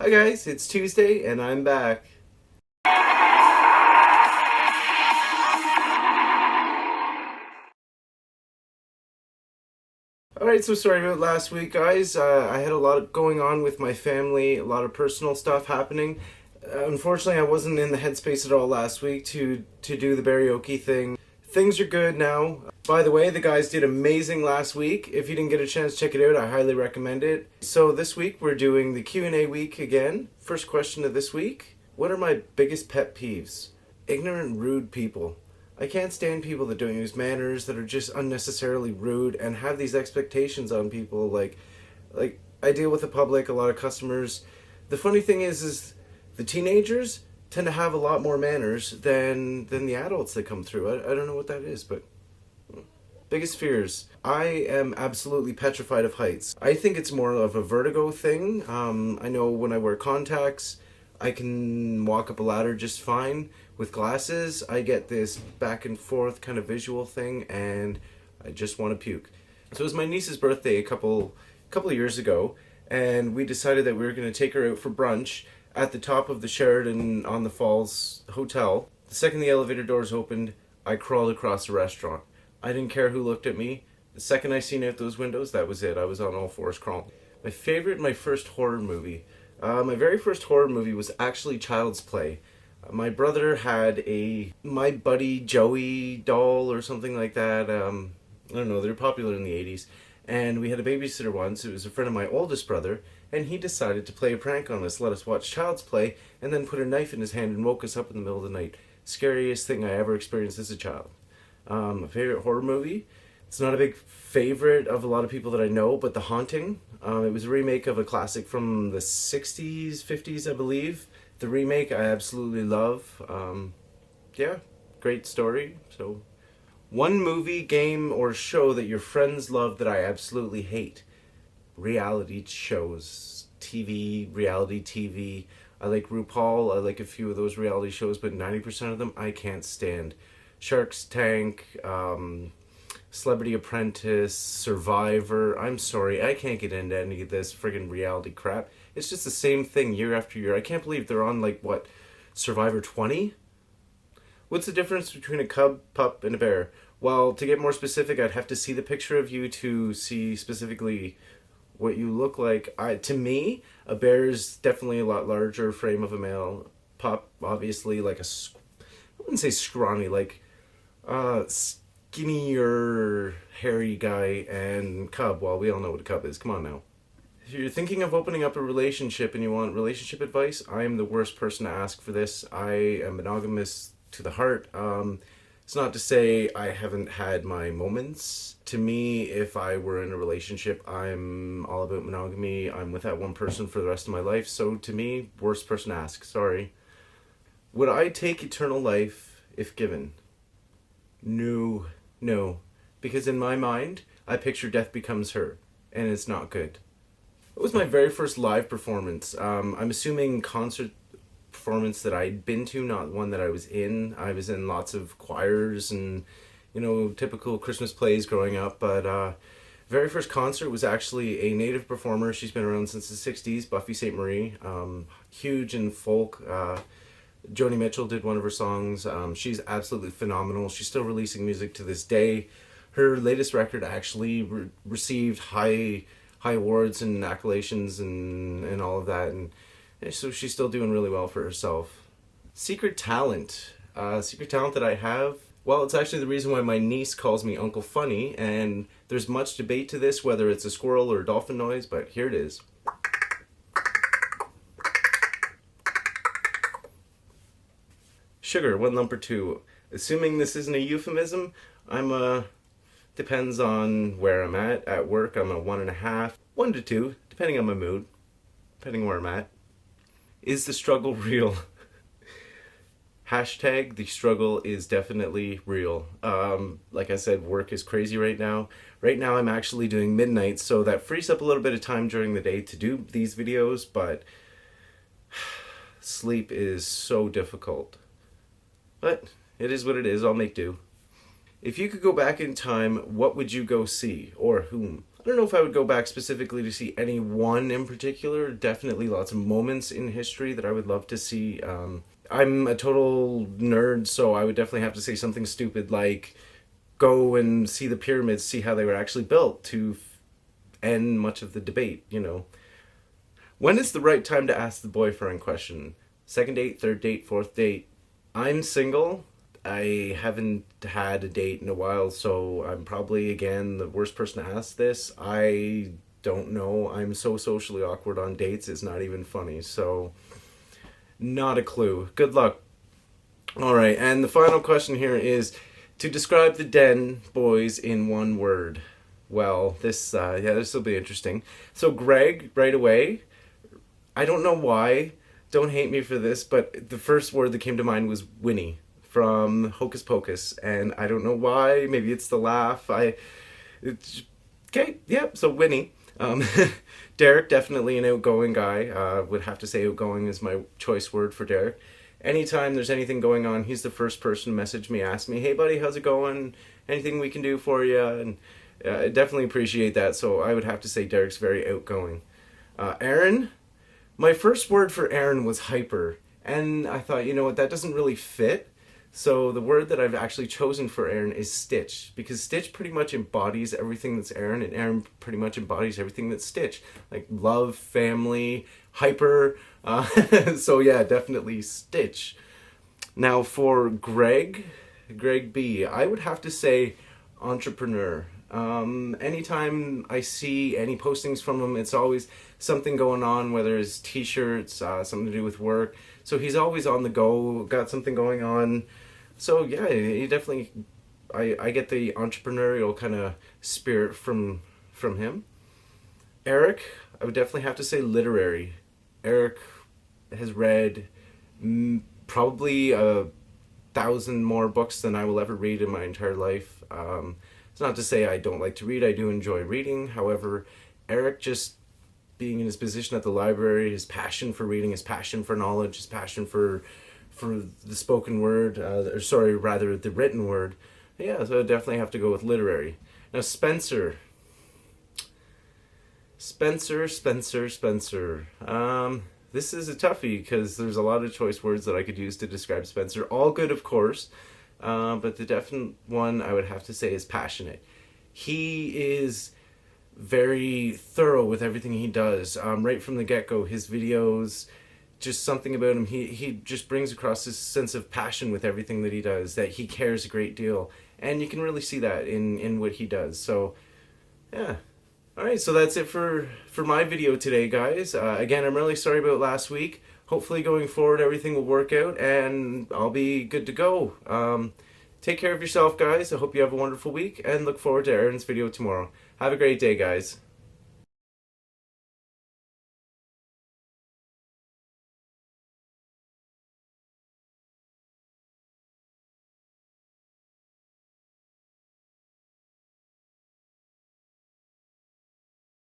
Hi guys, it's Tuesday and I'm back. Alright, so sorry about last week, guys. I had a lot going on with my family, a lot of personal stuff happening. Unfortunately, I wasn't in the headspace at all last week to do the karaoke thing. Things are good now. By the way, the guys did amazing last week. If you didn't get a chance to check it out, I highly recommend it. So this week we're doing the Q&A week again. First question of this week: what are my biggest pet peeves? Ignorant, rude people. I can't stand people that don't use manners, that are just unnecessarily rude and have these expectations on people. Like I deal with the public, a lot of customers. The funny thing is the teenagers tend to have a lot more manners than the adults that come through. I don't know what that is, but biggest fears. I am absolutely petrified of heights. I think it's more of a vertigo thing. I know when I wear contacts, I can walk up a ladder just fine. With glasses, I get this back and forth kind of visual thing, and I just want to puke. So it was my niece's birthday a couple of years ago, and we decided that we were going to take her out for brunch at the top of the Sheraton on the Falls Hotel. The second the elevator doors opened, I crawled across the restaurant. I didn't care who looked at me. The second I seen out those windows, that was it. I was on all fours crawling. My first horror movie. My very first horror movie was actually Child's Play. My brother had a My Buddy Joey doll or something like that. I don't know, they were popular in the 80s. And we had a babysitter once. It was a friend of my oldest brother, and he decided to play a prank on us, let us watch Child's Play, and then put a knife in his hand and woke us up in the middle of the night. Scariest thing I ever experienced as a child. A favorite horror movie? It's not a big favorite of a lot of people that I know, but The Haunting. It was a remake of a classic from the 60s, 50s, I believe. The remake I absolutely love. Yeah, great story. So, one movie, game, or show that your friends love that I absolutely hate. Reality shows. Reality TV. I like RuPaul. I like a few of those reality shows, but 90% of them I can't stand. Shark's Tank, Celebrity Apprentice, Survivor. I'm sorry, I can't get into any of this friggin' reality crap. It's just the same thing year after year. I can't believe they're on, like, what, Survivor 20? What's the difference between a cub, pup, and a bear? Well, to get more specific, I'd have to see the picture of you to see specifically what you look like. To me, a bear is definitely a lot larger frame of a male. Pup, obviously, like I wouldn't say scrawny, like skinnier, hairy guy. And cub, well, we all know what a cub is. Come on now. If you're thinking of opening up a relationship and you want relationship advice, I am the worst person to ask for this. I am monogamous to the heart. It's not to say I haven't had my moments. To me, if I were in a relationship, I'm all about monogamy. I'm with that one person for the rest of my life. So to me, worst person to ask. Sorry. Would I take eternal life if given? No. No. Because in my mind, I picture death becomes her. And it's not good. It was my very first live performance. I'm assuming concert performance that I'd been to, not one that I was in. I was in lots of choirs and, typical Christmas plays growing up. But very first concert was actually a native performer. She's been around since the 60s, Buffy St. Marie. Huge in folk. Joni Mitchell did one of her songs. She's absolutely phenomenal. She's still releasing music to this day. Her latest record actually received high awards and accolades and all of that, and so she's still doing really well for herself. Secret talent that I have, well, it's actually the reason why my niece calls me Uncle Funny, and there's much debate to this whether it's a squirrel or a dolphin noise, but here it is. Sugar, 1 lump or 2. Assuming this isn't a euphemism, depends on where I'm at work I'm a 1.5, 1 to 2, depending on my mood, depending where I'm at. Is the struggle real? Hashtag the struggle is definitely real. Like I said, work is crazy right now. Right now I'm actually doing midnight, so that frees up a little bit of time during the day to do these videos, but sleep is so difficult. But it is what it is, I'll make do. If you could go back in time, what would you go see? Or whom? I don't know if I would go back specifically to see any one in particular. Definitely lots of moments in history that I would love to see. I'm a total nerd, so I would definitely have to say something stupid like go and see the pyramids, see how they were actually built to end much of the debate, you know. When is the right time to ask the boyfriend question? Second date, third date, fourth date? I'm single. I haven't had a date in a while, so I'm probably, again, the worst person to ask this. I don't know. I'm so socially awkward on dates, it's not even funny. So, not a clue. Good luck. All right, and the final question here is to describe the Den boys in one word. Well, this will be interesting. So, Greg, right away, I don't know why. Don't hate me for this, but the first word that came to mind was Winnie from Hocus Pocus, and I don't know why. Maybe it's the laugh. Okay, yep. So Winnie. Derek, definitely an outgoing guy. Would have to say outgoing is my choice word for Derek. Anytime there's anything going on, he's the first person to message me, ask me, "Hey, buddy, how's it going? Anything we can do for you?" And I definitely appreciate that. So I would have to say Derek's very outgoing. Aaron. My first word for Aaron was hyper, and I thought, you know what, that doesn't really fit. So the word that I've actually chosen for Aaron is Stitch, because Stitch pretty much embodies everything that's Aaron, and Aaron pretty much embodies everything that's Stitch. Like love, family, hyper. So yeah, definitely Stitch. Now for Greg B, I would have to say entrepreneur. Anytime I see any postings from him, it's always something going on, whether it's t-shirts, something to do with work. So he's always on the go, got something going on. So yeah, he definitely, I get the entrepreneurial kind of spirit from him. Eric, I would definitely have to say literary. Eric has read probably 1,000 more books than I will ever read in my entire life. It's not to say I don't like to read, I do enjoy reading. However, Eric just being in his position at the library, his passion for reading, his passion for knowledge, his passion for the spoken word, the written word. Yeah, so I definitely have to go with literary. Now Spencer. Spencer. This is a toughie because there's a lot of choice words that I could use to describe Spencer. All good, of course. But the definite one I would have to say is passionate. He is very thorough with everything he does. Right from the get-go, his videos, just something about him. He just brings across this sense of passion with everything that he does, that he cares a great deal. And you can really see that in what he does. So, yeah. Alright, so that's it for my video today, guys. Again, I'm really sorry about last week. Hopefully going forward everything will work out and I'll be good to go. Take care of yourself, guys. I hope you have a wonderful week and look forward to Aaron's video tomorrow. Have a great day, guys.